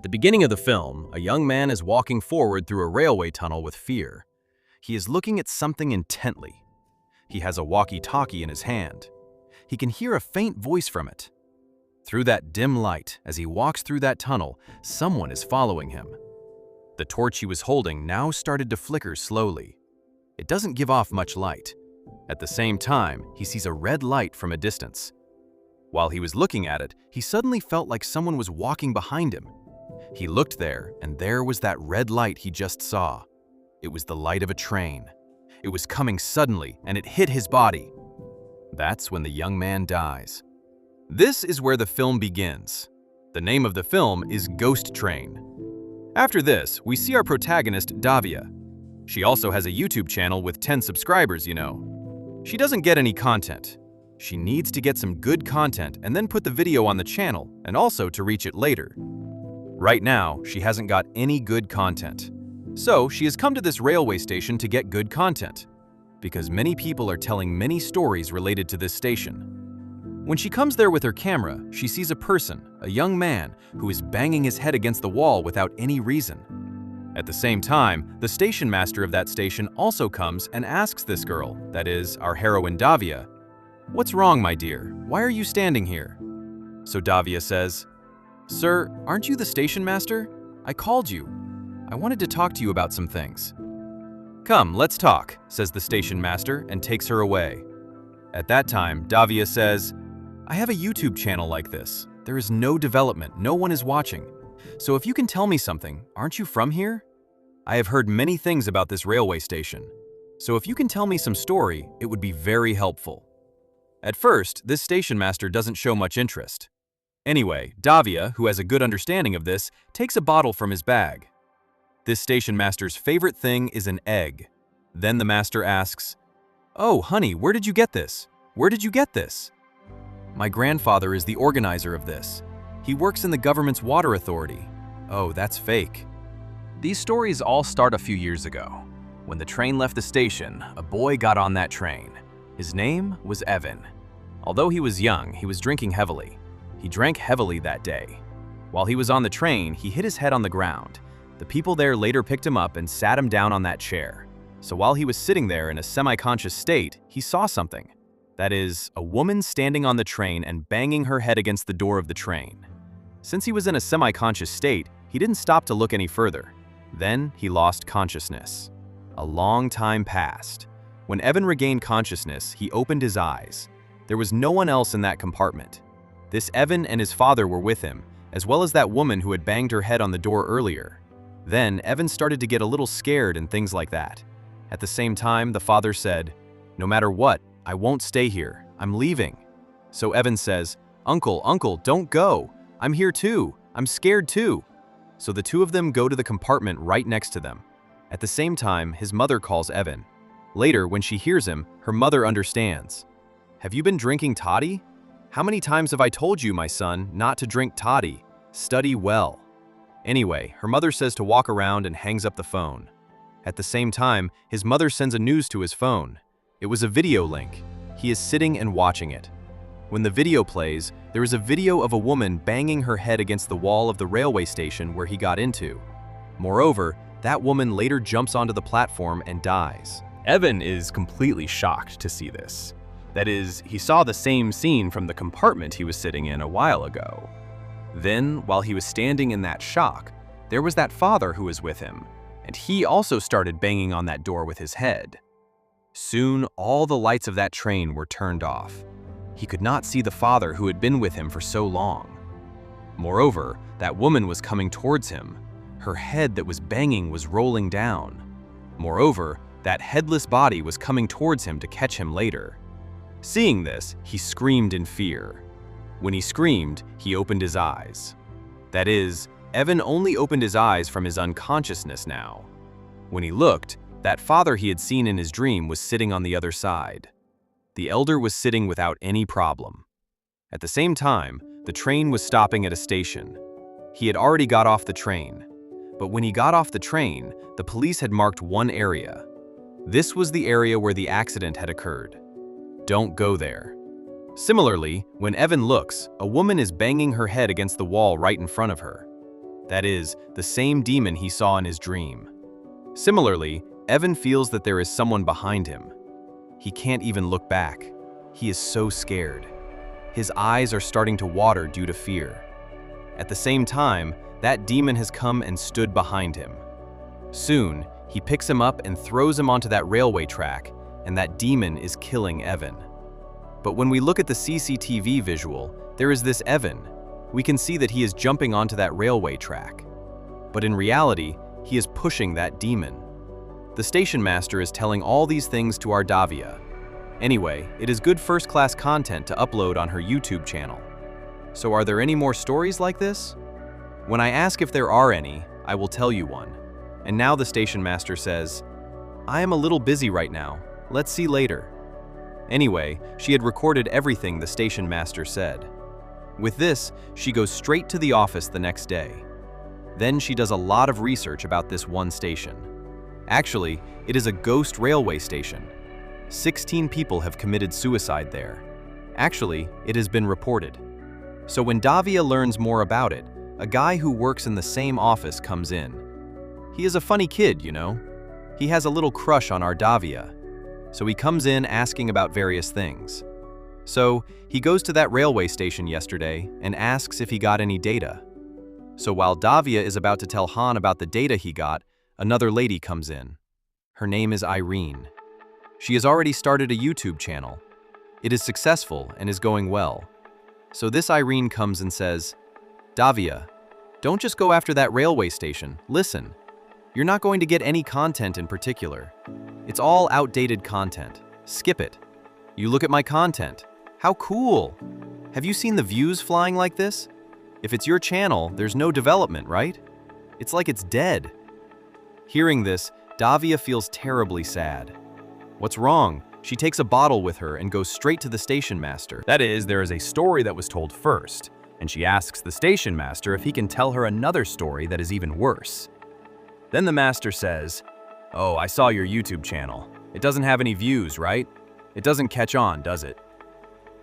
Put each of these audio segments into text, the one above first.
the beginning of the film, a young man is walking forward through a railway tunnel with fear. He is looking at something intently. He has a walkie-talkie in his hand. He can hear a faint voice from it. Through that dim light, as he walks through that tunnel, someone is following him. The torch he was holding now started to flicker slowly. It doesn't give off much light. At the same time, he sees a red light from a distance. While he was looking at it, he suddenly felt like someone was walking behind him. He looked there, and there was that red light he just saw. It was the light of a train. It was coming suddenly, and it hit his body. That's when the young man dies. This is where the film begins. The name of the film is Ghost Train. After this, we see our protagonist, Davia. She also has a YouTube channel with 10 subscribers, you know. She doesn't get any content. She needs to get some good content and then put the video on the channel, and also to reach it later. Right now, she hasn't got any good content. So she has come to this railway station to get good content, because many people are telling many stories related to this station. When she comes there with her camera, she sees a person, a young man, who is banging his head against the wall without any reason. At the same time, the station master of that station also comes and asks this girl, that is, our heroine Davia, "What's wrong, my dear? Why are you standing here?" So Davia says, "Sir, aren't you the station master? I called you. I wanted to talk to you about some things." "Come, let's talk," says the station master and takes her away. At that time, Davia says, "I have a YouTube channel like this. There is no development, no one is watching. So if you can tell me something, aren't you from here? I have heard many things about this railway station. So if you can tell me some story, it would be very helpful." At first, this station master doesn't show much interest. Anyway, Davia, who has a good understanding of this, takes a bottle from his bag. This station master's favorite thing is an egg. Then the master asks, "Oh, honey, where did you get this? Where did you get this?" "My grandfather is the organizer of this. He works in the government's water authority." "Oh, that's fake." These stories all start a few years ago. When the train left the station, a boy got on that train. His name was Evan. Although he was young, he was drinking heavily. He drank heavily that day. While he was on the train, he hit his head on the ground. The people there later picked him up and sat him down on that chair. So while he was sitting there in a semi-conscious state, he saw something. That is, a woman standing on the train and banging her head against the door of the train. Since he was in a semi-conscious state, he didn't stop to look any further. Then he lost consciousness. A long time passed. When Evan regained consciousness, he opened his eyes. There was no one else in that compartment. This Evan and his father were with him, as well as that woman who had banged her head on the door earlier. Then Evan started to get a little scared and things like that. At the same time, the father said, "No matter what, I won't stay here. I'm leaving." So Evan says, Uncle, don't go. I'm here too. I'm scared too." So the two of them go to the compartment right next to them. At the same time, his mother calls Evan. Later, when she hears him, her mother understands. "Have you been drinking toddy? How many times have I told you, my son, not to drink toddy? Study well." Anyway, her mother says to walk around and hangs up the phone. At the same time, his mother sends a news to his phone. It was a video link. He is sitting and watching it. When the video plays, there is a video of a woman banging her head against the wall of the railway station where he got into. Moreover, that woman later jumps onto the platform and dies. Evan is completely shocked to see this. That is, he saw the same scene from the compartment he was sitting in a while ago. Then, while he was standing in that shock, there was that father who was with him, and he also started banging on that door with his head. Soon, all the lights of that train were turned off. He could not see the father who had been with him for so long. Moreover, that woman was coming towards him. Her head that was banging was rolling down. Moreover, that headless body was coming towards him to catch him later. Seeing this, he screamed in fear. When he screamed, he opened his eyes. That is, Evan only opened his eyes from his unconsciousness now. When he looked, that father he had seen in his dream was sitting on the other side. The elder was sitting without any problem. At the same time, the train was stopping at a station. He had already got off the train. But when he got off the train, the police had marked one area. This was the area where the accident had occurred. Don't go there. Similarly, when Evan looks, a woman is banging her head against the wall right in front of her. That is, the same demon he saw in his dream. Similarly, Evan feels that there is someone behind him. He can't even look back. He is so scared. His eyes are starting to water due to fear. At the same time, that demon has come and stood behind him. Soon, he picks him up and throws him onto that railway track, and that demon is killing Evan. But when we look at the CCTV visual, there is this Evan. We can see that he is jumping onto that railway track. But in reality, he is pushing that demon. The station master is telling all these things to our Davia. Anyway, it is good first-class content to upload on her YouTube channel. So are there any more stories like this? When I ask if there are any, I will tell you one. And now the station master says, "I am a little busy right now. Let's see later." Anyway, she had recorded everything the station master said. With this, she goes straight to the office the next day. Then she does a lot of research about this one station. Actually, it is a ghost railway station. 16 people have committed suicide there. Actually, it has been reported. So when Davia learns more about it, a guy who works in the same office comes in. He is a funny kid, you know. He has a little crush on our Davia. So he comes in asking about various things. So he goes to that railway station yesterday and asks if he got any data. So while Davia is about to tell Han about the data he got, another lady comes in. Her name is Irene. She has already started a YouTube channel. It is successful and is going well. So this Irene comes and says, "Davia, don't just go after that railway station. Listen, you're not going to get any content in particular. It's all outdated content. Skip it. You look at my content. How cool! Have you seen the views flying like this? If it's your channel, there's no development, right? It's like it's dead." Hearing this, Davia feels terribly sad. What's wrong? She takes a bottle with her and goes straight to the station master. That is, there is a story that was told first, and she asks the station master if he can tell her another story that is even worse. Then the master says, "Oh, I saw your YouTube channel. It doesn't have any views, right? It doesn't catch on, does it?"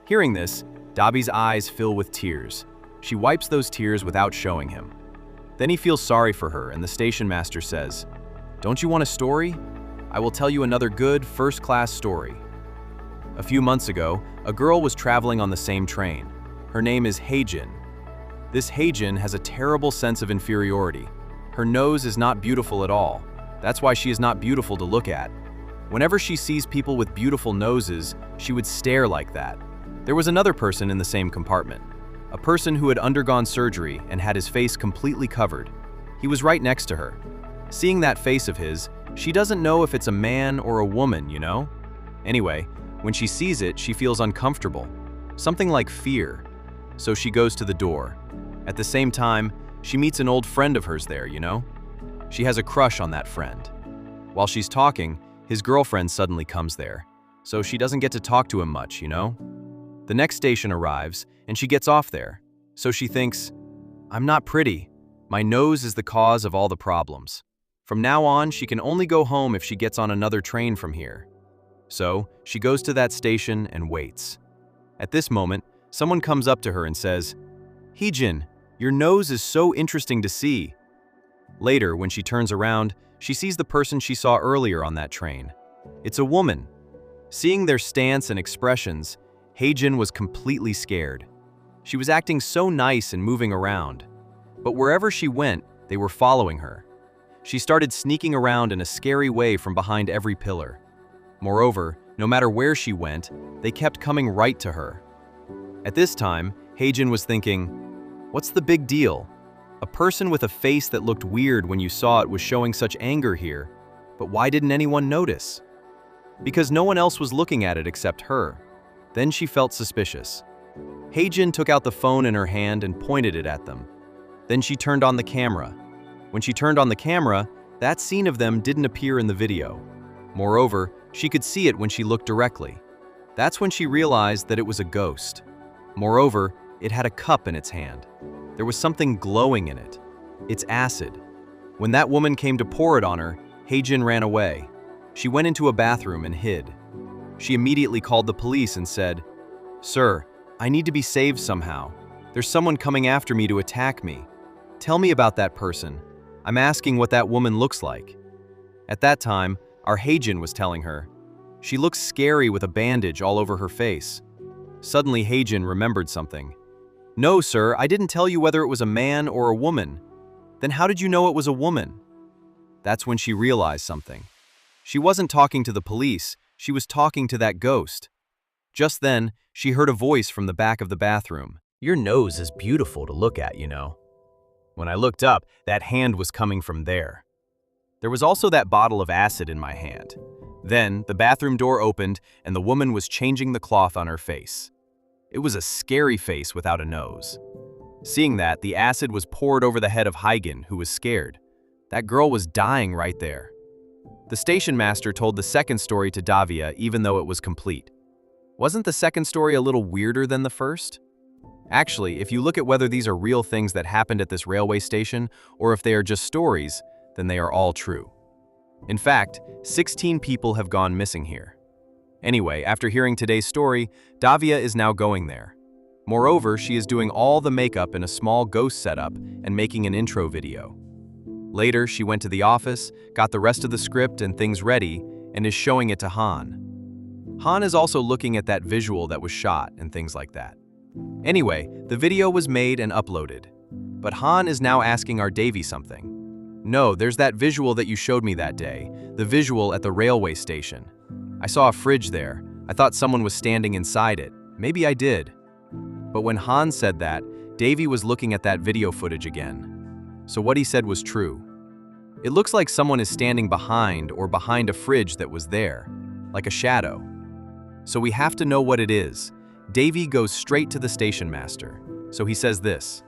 Hearing this, Davi's eyes fill with tears. She wipes those tears without showing him. Then he feels sorry for her, and the station master says, "Don't you want a story? I will tell you another good, first-class story." A few months ago, a girl was traveling on the same train. Her name is Heijin. This Heijin has a terrible sense of inferiority. Her nose is not beautiful at all. That's why she is not beautiful to look at. Whenever she sees people with beautiful noses, she would stare like that. There was another person in the same compartment. A person who had undergone surgery and had his face completely covered. He was right next to her. Seeing that face of his, she doesn't know if it's a man or a woman, you know? Anyway, when she sees it, she feels uncomfortable. Something like fear. So she goes to the door. At the same time, she meets an old friend of hers there, you know? She has a crush on that friend. While she's talking, his girlfriend suddenly comes there. So she doesn't get to talk to him much, you know? The next station arrives, and she gets off there. So she thinks, "I'm not pretty. My nose is the cause of all the problems. From now on, she can only go home if she gets on another train from here." So she goes to that station and waits. At this moment, someone comes up to her and says, "Heijin, your nose is so interesting to see." Later, when she turns around, she sees the person she saw earlier on that train. It's a woman. Seeing their stance and expressions, Heijin was completely scared. She was acting so nice and moving around. But wherever she went, they were following her. She started sneaking around in a scary way from behind every pillar. Moreover, no matter where she went, they kept coming right to her. At this time, Heijin was thinking, what's the big deal? A person with a face that looked weird when you saw it was showing such anger here, but why didn't anyone notice? Because no one else was looking at it except her. Then she felt suspicious. Heijin took out the phone in her hand and pointed it at them. Then she turned on the camera. When she turned on the camera, that scene of them didn't appear in the video. Moreover, she could see it when she looked directly. That's when she realized that it was a ghost. Moreover, it had a cup in its hand. There was something glowing in it. It's acid. When that woman came to pour it on her, Heijin ran away. She went into a bathroom and hid. She immediately called the police and said, "Sir, I need to be saved somehow. There's someone coming after me to attack me. Tell me about that person. I'm asking what that woman looks like." At that time, our Heijin was telling her. She looks scary with a bandage all over her face. Suddenly, Heijin remembered something. "No, sir, I didn't tell you whether it was a man or a woman." "Then how did you know it was a woman?" That's when she realized something. She wasn't talking to the police, she was talking to that ghost. Just then, she heard a voice from the back of the bathroom. "Your nose is beautiful to look at, you know." When I looked up, that hand was coming from there. There was also that bottle of acid in my hand. Then, the bathroom door opened, and the woman was changing the cloth on her face. It was a scary face without a nose. Seeing that, the acid was poured over the head of Hagen, who was scared. That girl was dying right there. The station master told the second story to Davia even though it was complete. Wasn't the second story a little weirder than the first? Actually, if you look at whether these are real things that happened at this railway station or if they are just stories, then they are all true. In fact, 16 people have gone missing here. Anyway, after hearing today's story, Davia is now going there. Moreover, she is doing all the makeup in a small ghost setup and making an intro video. Later, she went to the office, got the rest of the script and things ready, and is showing it to Han. Han is also looking at that visual that was shot and things like that. Anyway, the video was made and uploaded. But Han is now asking our Davy something. "No, there's that visual that you showed me that day, the visual at the railway station. I saw a fridge there. I thought someone was standing inside it. Maybe I did." But when Han said that, Davy was looking at that video footage again. So what he said was true. It looks like someone is standing behind a fridge that was there, like a shadow. So we have to know what it is. Davy goes straight to the station master. So he says this: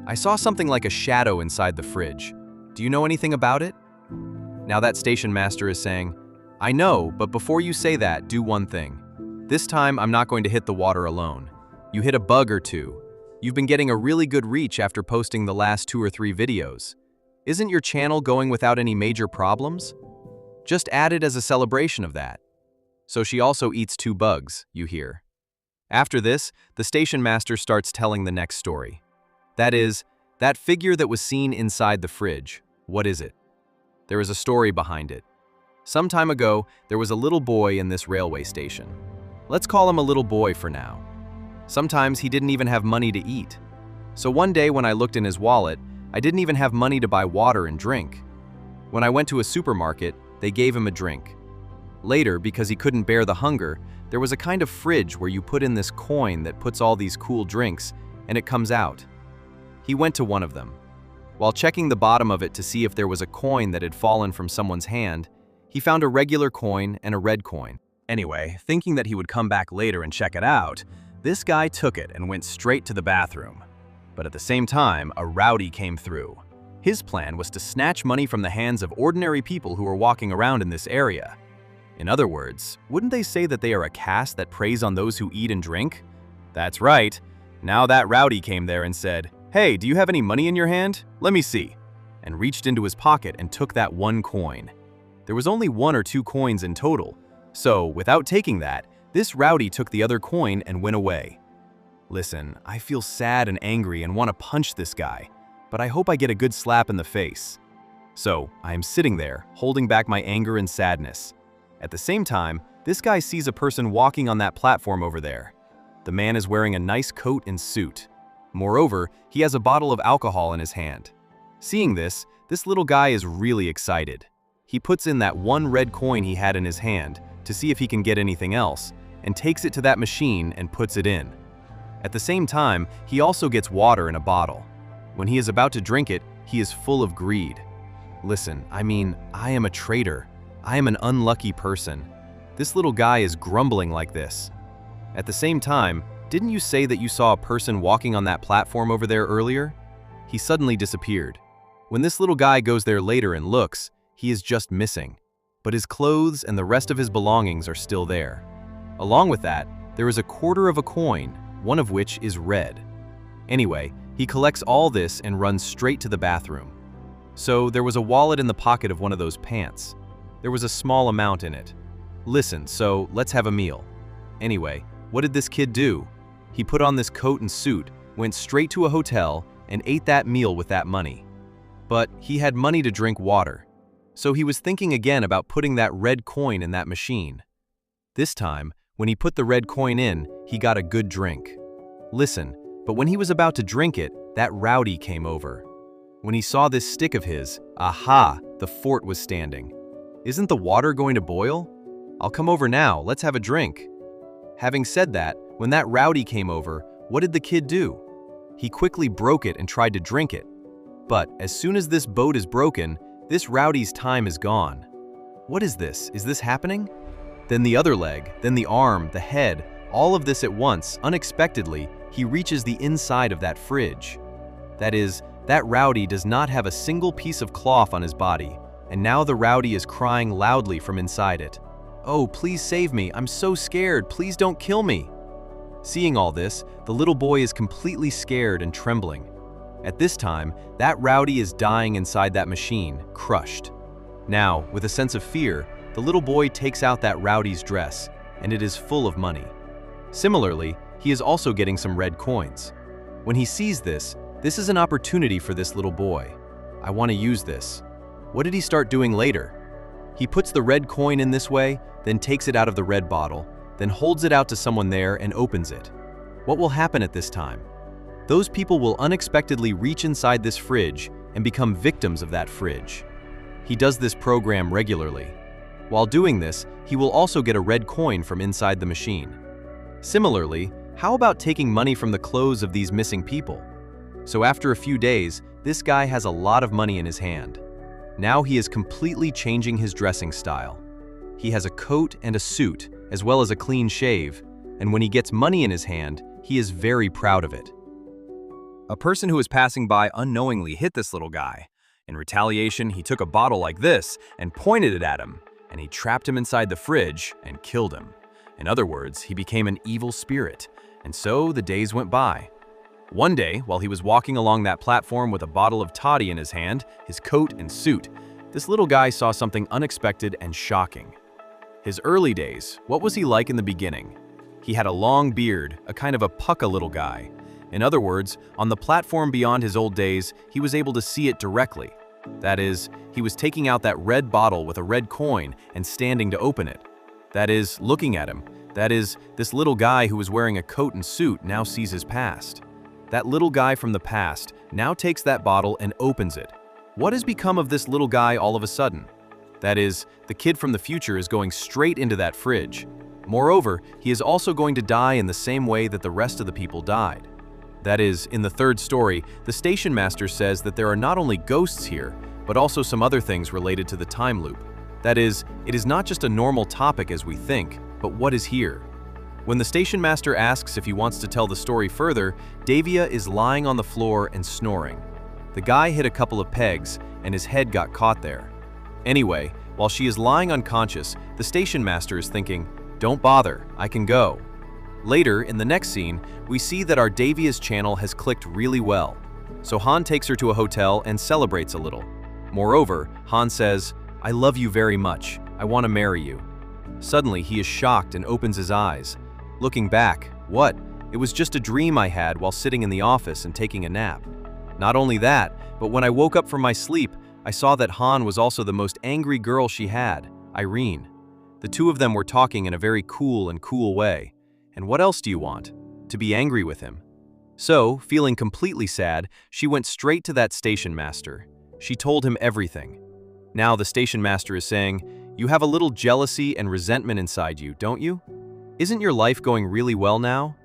"I saw something like a shadow inside the fridge. Do you know anything about it?" Now that station master is saying, "I know, but before you say that, do one thing. This time I'm not going to hit the water alone. You hit a bug or two. You've been getting a really good reach after posting the last 2 or 3 videos. Isn't your channel going without any major problems? Just add it as a celebration of that." So she also eats 2 bugs, you hear. After this, the station master starts telling the next story. That is, that figure that was seen inside the fridge, what is it? There is a story behind it. Some time ago, there was a little boy in this railway station. Let's call him a little boy for now. Sometimes he didn't even have money to eat. So one day when I looked in his wallet, I didn't even have money to buy water and drink. When I went to a supermarket, they gave him a drink. Later, because he couldn't bear the hunger, there was a kind of fridge where you put in this coin that puts all these cool drinks, and it comes out. He went to one of them. While checking the bottom of it to see if there was a coin that had fallen from someone's hand, he found a regular coin and a red coin. Anyway, thinking that he would come back later and check it out, this guy took it and went straight to the bathroom. But at the same time, a rowdy came through. His plan was to snatch money from the hands of ordinary people who were walking around in this area. In other words, wouldn't they say that they are a caste that preys on those who eat and drink? That's right. Now that rowdy came there and said, "Hey, do you have any money in your hand? Let me see," and reached into his pocket and took that 1 coin. There was only 1 or 2 coins in total, so without taking that, this rowdy took the other coin and went away. Listen, I feel sad and angry and want to punch this guy, but I hope I get a good slap in the face. So I am sitting there, holding back my anger and sadness. At the same time, this guy sees a person walking on that platform over there. The man is wearing a nice coat and suit. Moreover, he has a bottle of alcohol in his hand. Seeing this little guy is really excited. He puts in that 1 red coin he had in his hand to see if he can get anything else, and takes it to that machine and puts it in. At the same time, he also gets water in a bottle. When he is about to drink it, he is full of greed. Listen, I am a traitor. I am an unlucky person. This little guy is grumbling like this. At the same time, didn't you say that you saw a person walking on that platform over there earlier? He suddenly disappeared. When this little guy goes there later and looks, he is just missing. But his clothes and the rest of his belongings are still there. Along with that, there is a quarter of a coin, one of which is red. Anyway, he collects all this and runs straight to the bathroom. So there was a wallet in the pocket of one of those pants. There was a small amount in it. Listen, so let's have a meal. Anyway, what did this kid do? He put on this coat and suit, went straight to a hotel, and ate that meal with that money. But he had money to drink water, so he was thinking again about putting that red coin in that machine. This time, when he put the red coin in, he got a good drink. Listen, but when he was about to drink it, that rowdy came over. When he saw this stick of his, aha, the fort was standing. Isn't the water going to boil? I'll come over now, let's have a drink. Having said that, when that rowdy came over, what did the kid do? He quickly broke it and tried to drink it. But as soon as this boat is broken, this rowdy's time is gone. What is this? Is this happening? Then the other leg, then the arm, the head, all of this at once, unexpectedly, he reaches the inside of that fridge. That is, that rowdy does not have a single piece of cloth on his body, and now the rowdy is crying loudly from inside it. Oh, please save me, I'm so scared, please don't kill me. Seeing all this, the little boy is completely scared and trembling. At this time, that rowdy is dying inside that machine, crushed. Now, with a sense of fear, the little boy takes out that rowdy's dress, and it is full of money. Similarly, he is also getting some red coins. When he sees this is an opportunity for this little boy. I want to use this. What did he start doing later? He puts the red coin in this way, then takes it out of the red bottle, then holds it out to someone there and opens it. What will happen at this time? Those people will unexpectedly reach inside this fridge and become victims of that fridge. He does this program regularly. While doing this, he will also get a red coin from inside the machine. Similarly, how about taking money from the clothes of these missing people? So after a few days, this guy has a lot of money in his hand. Now he is completely changing his dressing style. He has a coat and a suit, as well as a clean shave, and when he gets money in his hand, he is very proud of it. A person who was passing by unknowingly hit this little guy. In retaliation, he took a bottle like this and pointed it at him, and he trapped him inside the fridge and killed him. In other words, he became an evil spirit, and so the days went by. One day, while he was walking along that platform with a bottle of toddy in his hand, his coat and suit, this little guy saw something unexpected and shocking. His early days, what was he like in the beginning? He had a long beard, a kind of a pucka little guy. In other words, on the platform beyond his old days, he was able to see it directly. That is, he was taking out that red bottle with a red coin and standing to open it. That is, looking at him. That is, this little guy who was wearing a coat and suit now sees his past. That little guy from the past now takes that bottle and opens it. What has become of this little guy all of a sudden? That is, the kid from the future is going straight into that fridge. Moreover, he is also going to die in the same way that the rest of the people died. That is, in the third story, the station master says that there are not only ghosts here, but also some other things related to the time loop. That is, it is not just a normal topic as we think, but what is here? When the station master asks if he wants to tell the story further, Davia is lying on the floor and snoring. The guy hit a couple of pegs, and his head got caught there. Anyway, while she is lying unconscious, the station master is thinking, "Don't bother, I can go." Later, in the next scene, we see that our Davia's channel has clicked really well. So Han takes her to a hotel and celebrates a little. Moreover, Han says, "I love you very much. I want to marry you." Suddenly, he is shocked and opens his eyes. Looking back, what? It was just a dream I had while sitting in the office and taking a nap. Not only that, but when I woke up from my sleep, I saw that Han was also the most angry girl she had, Irene. The two of them were talking in a very cool way. And what else do you want? To be angry with him. So, feeling completely sad, she went straight to that station master. She told him everything. Now the station master is saying, "You have a little jealousy and resentment inside you, don't you? Isn't your life going really well now?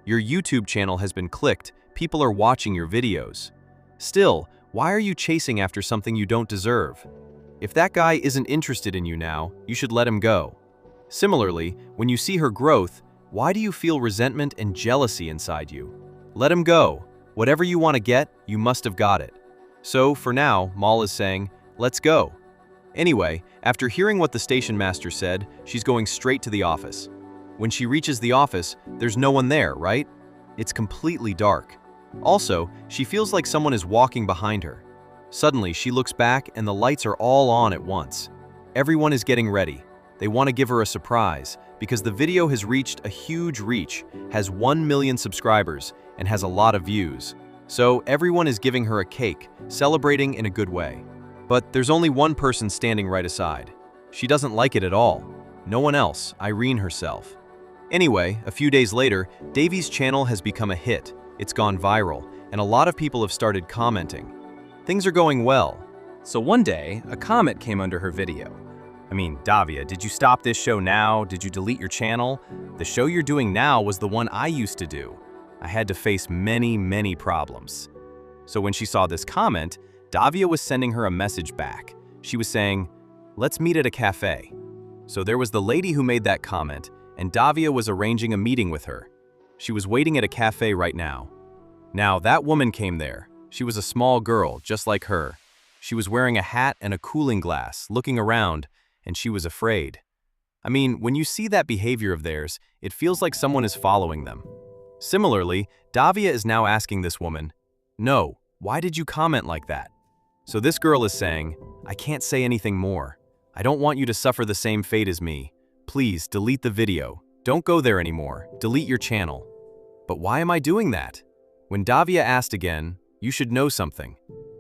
Your YouTube channel has been clicked, people are watching your videos. Still, why are you chasing after something you don't deserve? If that guy isn't interested in you now, you should let him go." Similarly, when you see her growth, why do you feel resentment and jealousy inside you? Let him go. Whatever you want to get, you must have got it. So, for now, Mal is saying, "Let's go." Anyway, after hearing what the station master said, she's going straight to the office. When she reaches the office, there's no one there, right? It's completely dark. Also, she feels like someone is walking behind her. Suddenly, she looks back and the lights are all on at once. Everyone is getting ready. They want to give her a surprise because the video has reached a huge reach, has 1 million subscribers, and has a lot of views. So everyone is giving her a cake, celebrating in a good way. But there's only one person standing right aside. She doesn't like it at all. No one else, Irene herself. Anyway, a few days later, Davy's channel has become a hit. It's gone viral, and a lot of people have started commenting. Things are going well. So one day, a comment came under her video. I mean, Davia, did you stop this show now? Did you delete your channel? The show you're doing now was the one I used to do. I had to face many problems. So when she saw this comment, Davia was sending her a message back. She was saying, "Let's meet at a cafe." So there was the lady who made that comment, and Davia was arranging a meeting with her. She was waiting at a cafe right now. Now, that woman came there. She was a small girl, just like her. She was wearing a hat and a cooling glass, looking around, and she was afraid. I mean, when you see that behavior of theirs, it feels like someone is following them. Similarly, Davia is now asking this woman, "No, why did you comment like that?" So this girl is saying, "I can't say anything more. I don't want you to suffer the same fate as me. Please, delete the video. Don't go there anymore. Delete your channel." But why am I doing that? When Davia asked again, "You should know something,"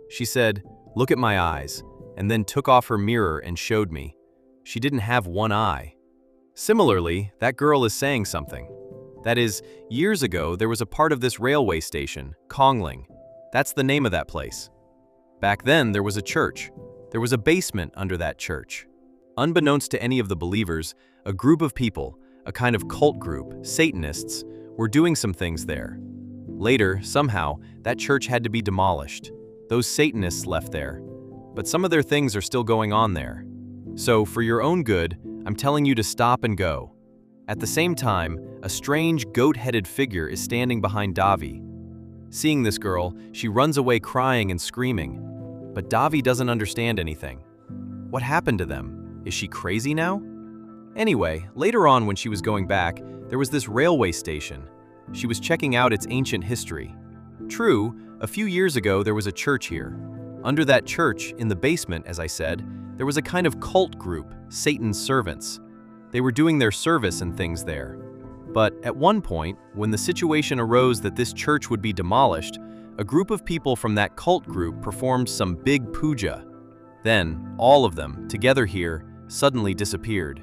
she said, "Look at my eyes," and then took off her mirror and showed me. She didn't have one eye. Similarly, that girl is saying something. That is, years ago, there was a part of this railway station, Kongling. That's the name of that place. Back then, there was a church. There was a basement under that church. Unbeknownst to any of the believers, a group of people, a kind of cult group, Satanists, were doing some things there. Later, somehow, that church had to be demolished. Those Satanists left there. But some of their things are still going on there. So, for your own good, I'm telling you to stop and go. At the same time, a strange goat-headed figure is standing behind Davi. Seeing this girl, she runs away crying and screaming. But Davi doesn't understand anything. What happened to them? Is she crazy now? Anyway, later on when she was going back, there was this railway station. She was checking out its ancient history. True, a few years ago there was a church here. Under that church, in the basement, as I said, there was a kind of cult group, Satan's servants. They were doing their service and things there. But at one point, when the situation arose that this church would be demolished, a group of people from that cult group performed some big puja. Then, all of them, together here, suddenly disappeared.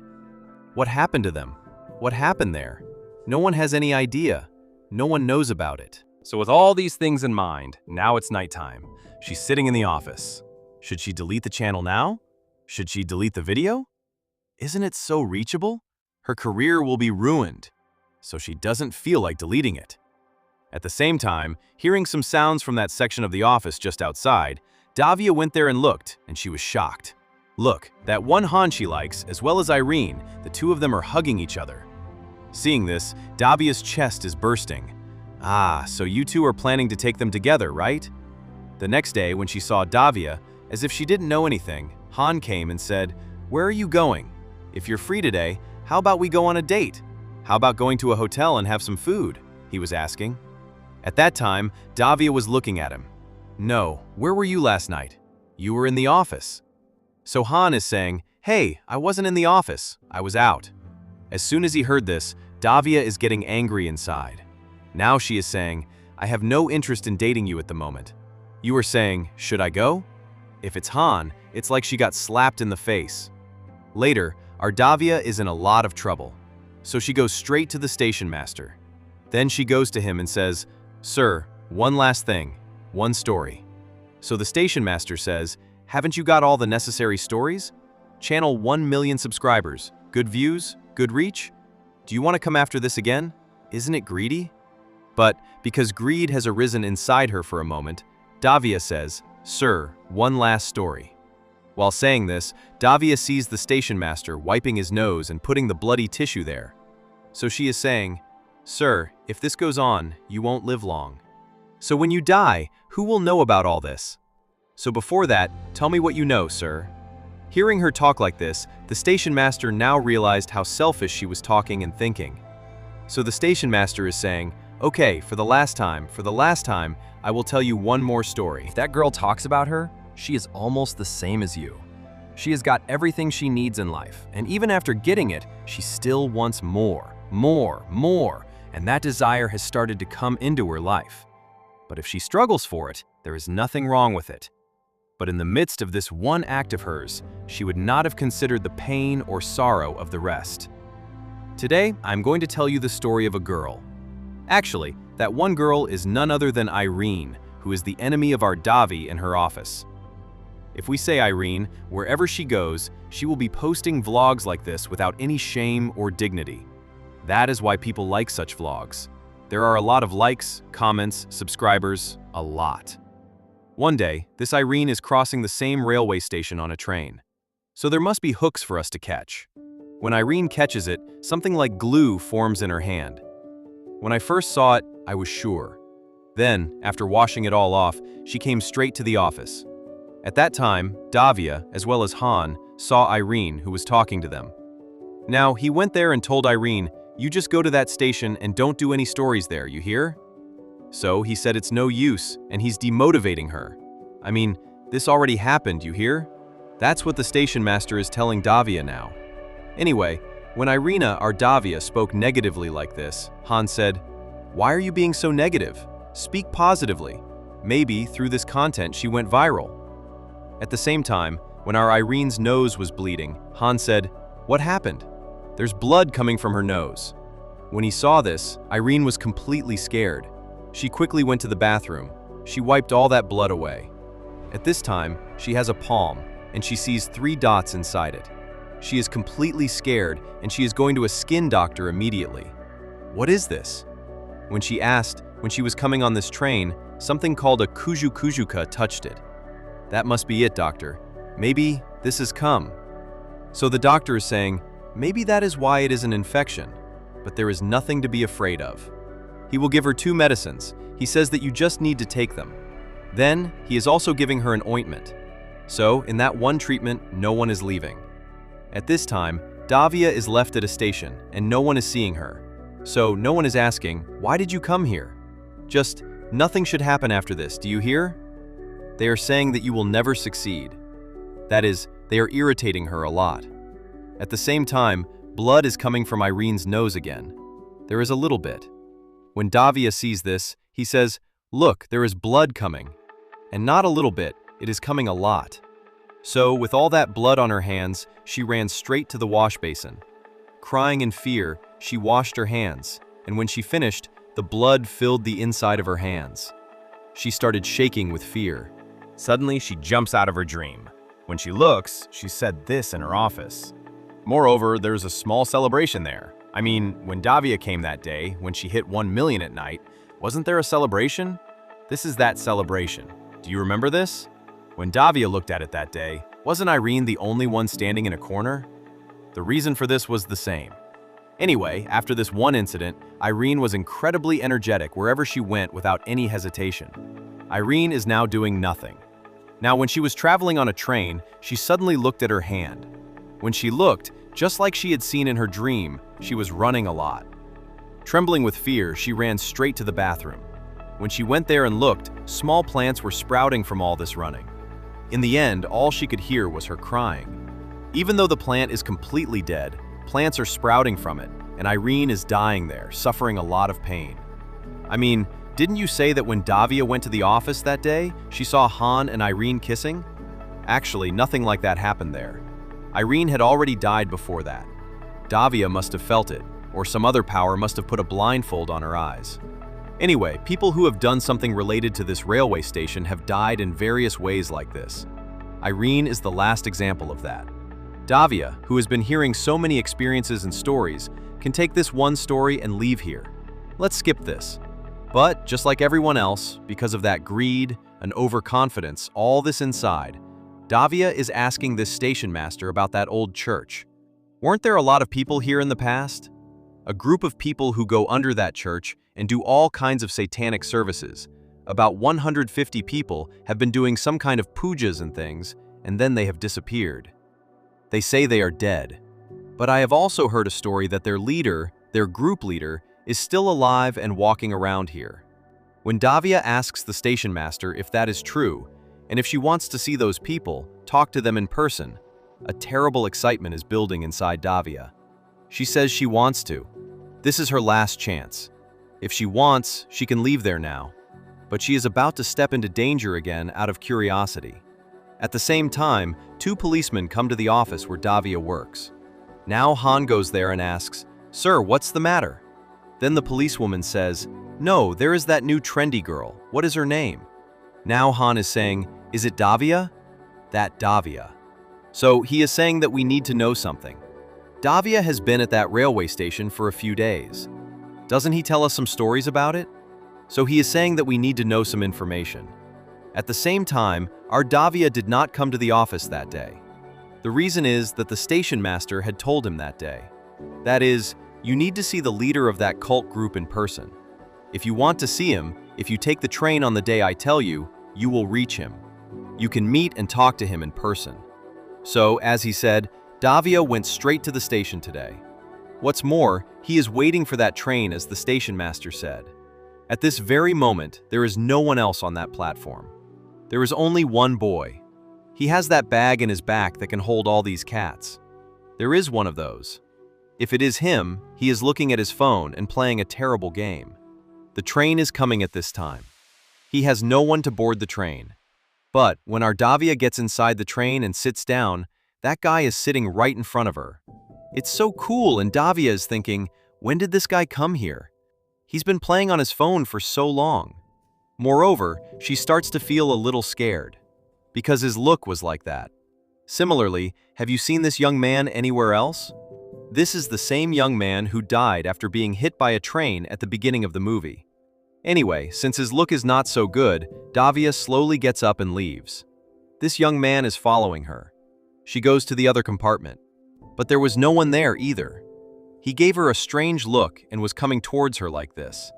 What happened to them? What happened there? No one has any idea. No one knows about it. So with all these things in mind, now it's nighttime. She's sitting in the office. Should she delete the channel now? Should she delete the video? Isn't it so reachable? Her career will be ruined. So she doesn't feel like deleting it. At the same time, hearing some sounds from that section of the office just outside, Davia went there and looked, and she was shocked. Look, that one Han she likes, as well as Irene, the two of them are hugging each other. Seeing this, Davia's chest is bursting. Ah, so you two are planning to take them together, right? The next day, when she saw Davia, as if she didn't know anything, Han came and said, "Where are you going? If you're free today, how about we go on a date? How about going to a hotel and have some food?" he was asking. At that time, Davia was looking at him. "No, where were you last night? You were in the office." So Han is saying, "Hey, I wasn't in the office, I was out." As soon as he heard this, Davia is getting angry inside. Now she is saying, "I have no interest in dating you at the moment." You are saying, "Should I go?" If it's Han, it's like she got slapped in the face. Later, our Davia is in a lot of trouble. So she goes straight to the station master. Then she goes to him and says, "Sir, one last thing, one story." So the station master says, "Haven't you got all the necessary stories? Channel 1 million subscribers, good views, good reach? Do you want to come after this again? Isn't it greedy?" But because greed has arisen inside her for a moment, Davia says, "Sir, one last story." While saying this, Davia sees the station master wiping his nose and putting the bloody tissue there. So she is saying, "Sir, if this goes on, you won't live long. So when you die, who will know about all this? So before that, tell me what you know, sir." Hearing her talk like this, the station master now realized how selfish she was talking and thinking. So the station master is saying, "Okay, for the last time, I will tell you one more story." If that girl talks about her, she is almost the same as you. She has got everything she needs in life, and even after getting it, she still wants more, and that desire has started to come into her life. But if she struggles for it, there is nothing wrong with it. But in the midst of this one act of hers, she would not have considered the pain or sorrow of the rest. Today, I'm going to tell you the story of a girl. Actually, that one girl is none other than Irene, who is the enemy of our Davi in her office. If we say Irene, wherever she goes, she will be posting vlogs like this without any shame or dignity. That is why people like such vlogs. There are a lot of likes, comments, subscribers, a lot. One day, this Irene is crossing the same railway station on a train. So there must be hooks for us to catch. When Irene catches it, something like glue forms in her hand. When I first saw it, I was sure. Then, after washing it all off, she came straight to the office. At that time, Davia, as well as Han, saw Irene, who was talking to them. Now, he went there and told Irene, "You just go to that station and don't do any stories there, you hear?" So he said it's no use, and he's demotivating her. I mean, this already happened, you hear? That's what the station master is telling Davia now. Anyway, when Irina, our Davia, spoke negatively like this, Han said, "Why are you being so negative? Speak positively. Maybe through this content she went viral." At the same time, when our Irene's nose was bleeding, Han said, "What happened? There's blood coming from her nose." When he saw this, Irene was completely scared. She quickly went to the bathroom. She wiped all that blood away. At this time, she has a palm, and she sees 3 dots inside it. She is completely scared, and she is going to a skin doctor immediately. What is this? When she asked, when she was coming on this train, something called a kujuka touched it. That must be it, doctor. Maybe this has come. So the doctor is saying, maybe that is why it is an infection, but there is nothing to be afraid of. He will give her 2 medicines. He says that you just need to take them. Then, he is also giving her an ointment. So, in that one treatment, no one is leaving. At this time, Davia is left at a station, and no one is seeing her. So, no one is asking, "Why did you come here?" Just, "Nothing should happen after this, do you hear?" They are saying that you will never succeed. That is, they are irritating her a lot. At the same time, blood is coming from Irene's nose again. There is a little bit. When Davia sees this, he says, "Look, there is blood coming." And not a little bit, it is coming a lot. So, with all that blood on her hands, she ran straight to the wash basin. Crying in fear, she washed her hands, and when she finished, the blood filled the inside of her hands. She started shaking with fear. Suddenly, she jumps out of her dream. When she looks, she said this in her office. Moreover, there's a small celebration there. I mean, when Davia came that day, when she hit 1 million at night, wasn't there a celebration? This is that celebration. Do you remember this? When Davia looked at it that day, wasn't Irene the only one standing in a corner? The reason for this was the same. Anyway, after this one incident, Irene was incredibly energetic wherever she went without any hesitation. Irene is now doing nothing. Now, when she was traveling on a train, she suddenly looked at her hand. When she looked, just like she had seen in her dream, she was running a lot. Trembling with fear, she ran straight to the bathroom. When she went there and looked, small plants were sprouting from all this running. In the end, all she could hear was her crying. Even though the plant is completely dead, plants are sprouting from it, and Irene is dying there, suffering a lot of pain. I mean, didn't you say that when Davia went to the office that day, she saw Han and Irene kissing? Actually, nothing like that happened there. Irene had already died before that. Davia must have felt it, or some other power must have put a blindfold on her eyes. Anyway, people who have done something related to this railway station have died in various ways like this. Irene is the last example of that. Davia, who has been hearing so many experiences and stories, can take this one story and leave here. Let's skip this. But, just like everyone else, because of that greed and overconfidence, all this inside, Davia is asking this station master about that old church. Weren't there a lot of people here in the past? A group of people who go under that church and do all kinds of satanic services. About 150 people have been doing some kind of pujas and things, and then they have disappeared. They say they are dead. But I have also heard a story that their leader, their group leader, is still alive and walking around here. When Davia asks the station master if that is true, and if she wants to see those people, talk to them in person, a terrible excitement is building inside Davia. She says she wants to. This is her last chance. If she wants, she can leave there now. but she is about to step into danger again out of curiosity. At the same time, two policemen come to the office where Davia works. Now Han goes there and asks, "Sir, what's the matter?" Then the policewoman says, "No, there is that new trendy girl. What is her name?" Now Han is saying, "Is it Davia?" That Davia. So he is saying that we need to know something. Davia has been at that railway station for a few days. Doesn't he tell us some stories about it? So he is saying that we need to know some information. At the same time, our Davia did not come to the office that day. The reason is that the station master had told him that day. That is, you need to see the leader of that cult group in person. If you want to see him, if you take the train on the day I tell you, you will reach him. You can meet and talk to him in person. So, as he said, Davia went straight to the station today. What's more, he is waiting for that train as the station master said. At this very moment, there is no one else on that platform. There is only one boy. He has that bag in his back that can hold all these cats. There is one of those. If it is him, he is looking at his phone and playing a terrible game. The train is coming at this time. He has no one to board the train. But when our Davia gets inside the train and sits down, that guy is sitting right in front of her. It's so cool, and Davia is thinking, when did this guy come here? He's been playing on his phone for so long. Moreover, she starts to feel a little scared, because his look was like that. Similarly, have you seen this young man anywhere else? This is the same young man who died after being hit by a train at the beginning of the movie. Anyway, since his look is not so good, Davia slowly gets up and leaves. This young man is following her. She goes to the other compartment. But there was no one there either. He gave her a strange look and was coming towards her like this.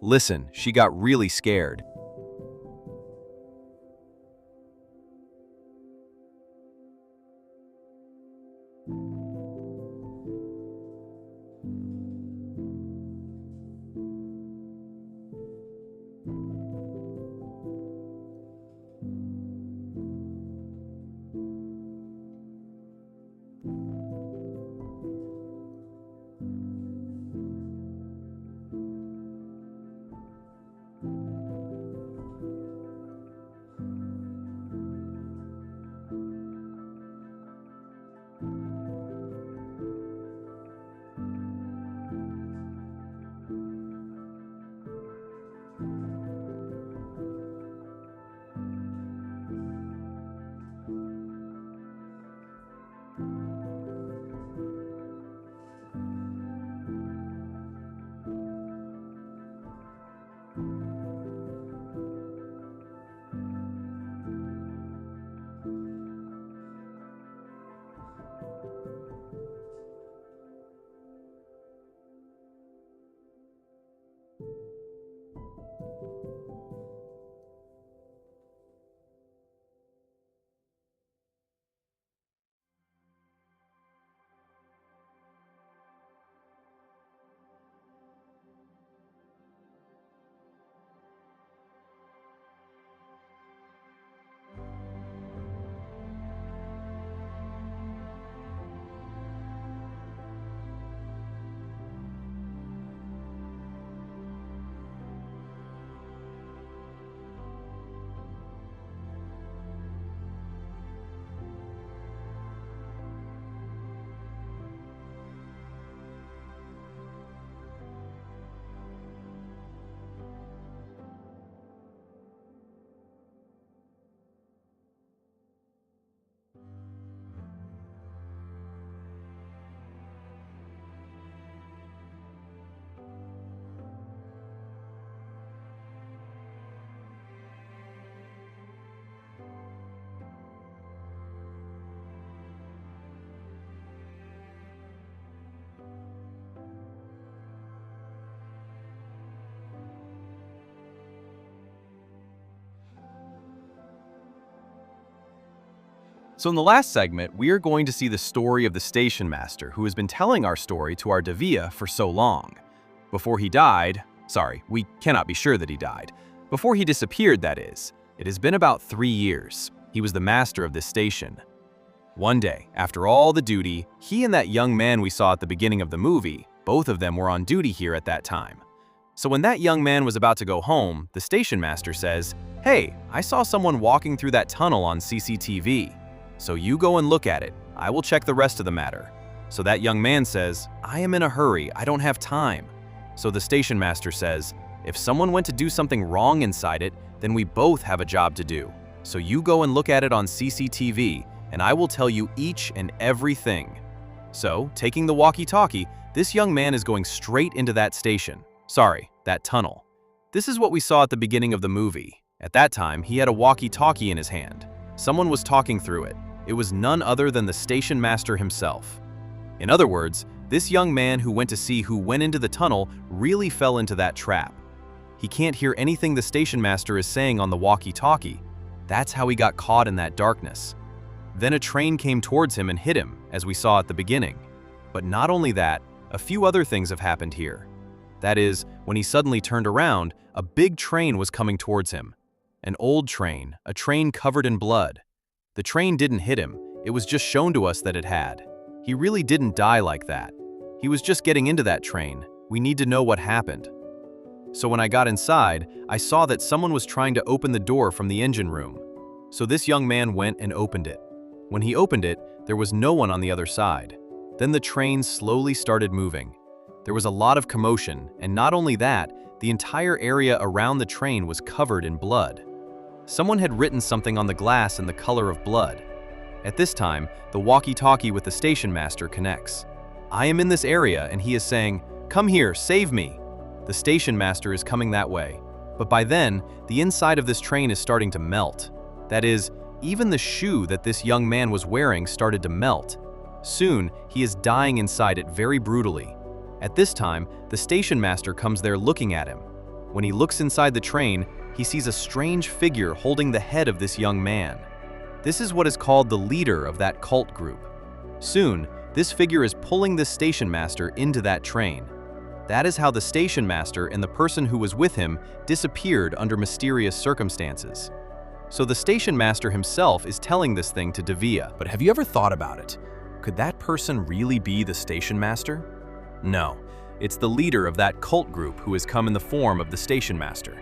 Listen, she got really scared. So in the last segment, we are going to see the story of the station master who has been telling our story to our Davia for so long. Before he died, we cannot be sure that he died. Before he disappeared, that is. It has been about 3 years. He was the master of this station. One day, after all the duty, he and that young man we saw at the beginning of the movie, both of them were on duty here at that time. So when that young man was about to go home, the station master says, "Hey, I saw someone walking through that tunnel on CCTV. So you go and look at it. I will check the rest of the matter." So that young man says, "I am in a hurry. I don't have time." So the station master says, "If someone went to do something wrong inside it, then we both have a job to do. So you go and look at it on CCTV, and I will tell you each and everything." So, taking the walkie-talkie, this young man is going straight into that station. Sorry, that tunnel. This is what we saw at the beginning of the movie. At that time, he had a walkie-talkie in his hand. Someone was talking through it. It was none other than the station master himself. In other words, this young man who went to see who went into the tunnel really fell into that trap. He can't hear anything the station master is saying on the walkie-talkie. That's how he got caught in that darkness. Then a train came towards him and hit him, as we saw at the beginning. But not only that, a few other things have happened here. That is, when he suddenly turned around, a big train was coming towards him. An old train, a train covered in blood. The train didn't hit him, it was just shown to us that it had. He really didn't die like that. He was just getting into that train. We need to know what happened. So when I got inside, I saw that someone was trying to open the door from the engine room. So this young man went and opened it. When he opened it, there was no one on the other side. Then the train slowly started moving. There was a lot of commotion, and not only that, the entire area around the train was covered in blood. Someone had written something on the glass in the color of blood. At this time, the walkie-talkie with the station master connects. I am in this area, and he is saying, "Come here, save me." The station master is coming that way. But by then, the inside of this train is starting to melt. That is, even the shoe that this young man was wearing started to melt. Soon, he is dying inside it very brutally. At this time, the station master comes there looking at him. When he looks inside the train, he sees a strange figure holding the head of this young man. This is what is called the leader of that cult group. Soon, this figure is pulling the station master into that train. That is how the station master and the person who was with him disappeared under mysterious circumstances. So the station master himself is telling this thing to Davia. But have you ever thought about it? Could that person really be the station master? No, it's the leader of that cult group who has come in the form of the station master.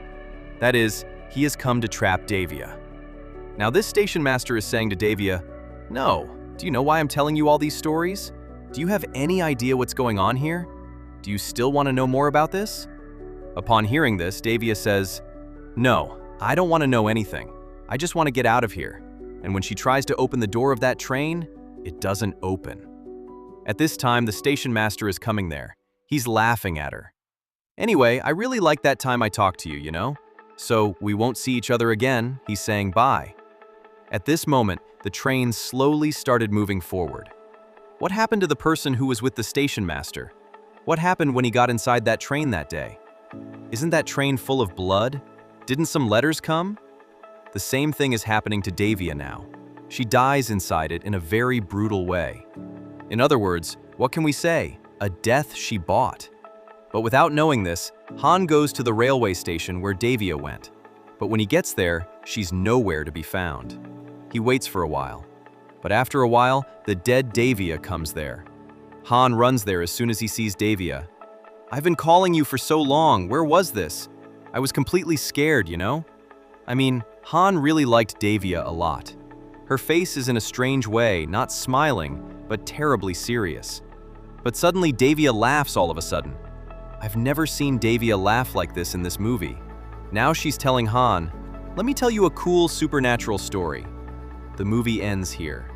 That is, he has come to trap Davia. Now this station master is saying to Davia, "No, do you know why I'm telling you all these stories? Do you have any idea what's going on here? Do you still want to know more about this?" Upon hearing this, Davia says, "No, I don't want to know anything. I just want to get out of here." And when she tries to open the door of that train, it doesn't open. At this time, the station master is coming there. He's laughing at her. "Anyway, I really liked that time I talked to you, you know? So we won't see each other again," he's saying bye. At this moment, the train slowly started moving forward. What happened to the person who was with the station master? What happened when he got inside that train that day? Isn't that train full of blood? Didn't some letters come? The same thing is happening to Davia now. She dies inside it in a very brutal way. In other words, what can we say? A death she bought. But without knowing this, Han goes to the railway station where Davia went. But when he gets there, she's nowhere to be found. He waits for a while. But after a while, the dead Davia comes there. Han runs there as soon as he sees Davia. "I've been calling you for so long. Where was this? I was completely scared, you know?" I mean, Han really liked Davia a lot. Her face is in a strange way, not smiling, but terribly serious. But suddenly Davia laughs all of a sudden. I've never seen Davia laugh like this in this movie. Now she's telling Han, "Let me tell you a cool supernatural story." The movie ends here.